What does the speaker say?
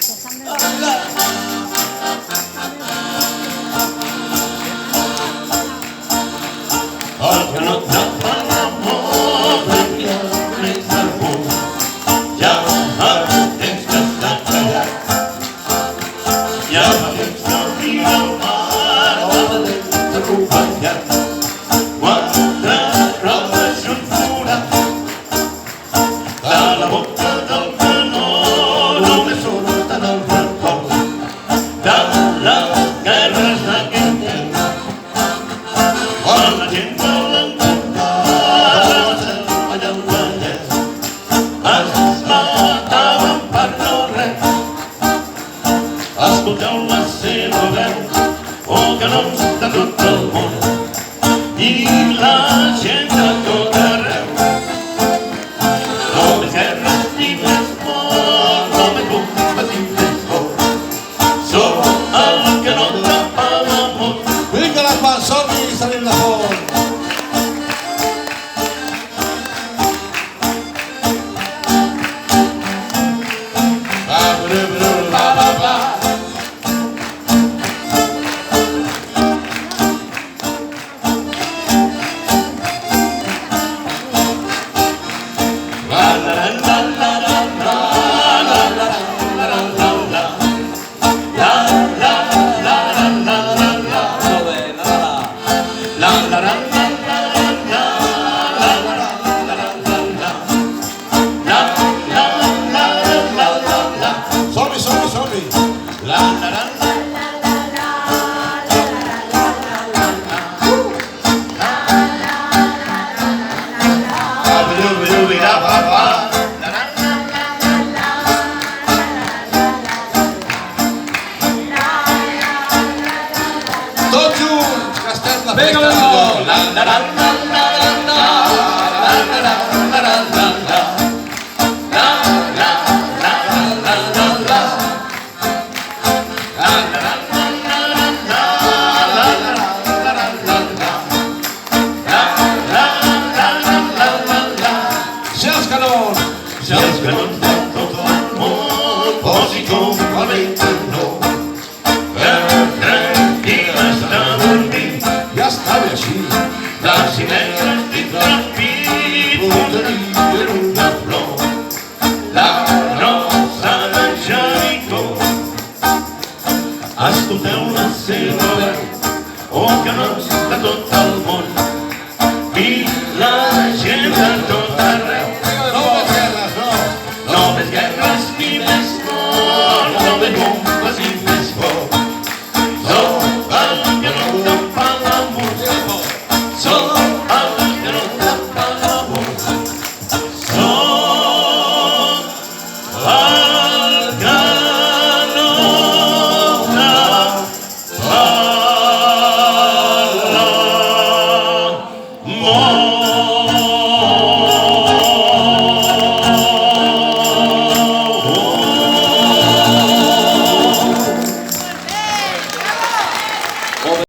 El que no tapa l'amor venia més del món, ja fa temps que està callat, ja fa temps que mira el mar badalent acompanyat. Quatre rodes i un forat, de la boca del canó només surten els records de les guerres d'aquell temps, quan la gent escolteu la seva veu, oh canons de tot el món i la gent de tot arreu. No més guerres ni més por, no més bombes ni més por, som el canó de Palamós. Vinga la paz, som-hi i salim de fort. Som-hi, som-hi, som-hi. Tots junts, que estem la festa millor. Si els canons de tot el món posi com valenten no, que tranquil està dormint, ja està bé així. les negres dins l'espí posaria una flor, la rosa de Jericó. Escolteu la seva veu, oh canons de tot el món i la gent de tot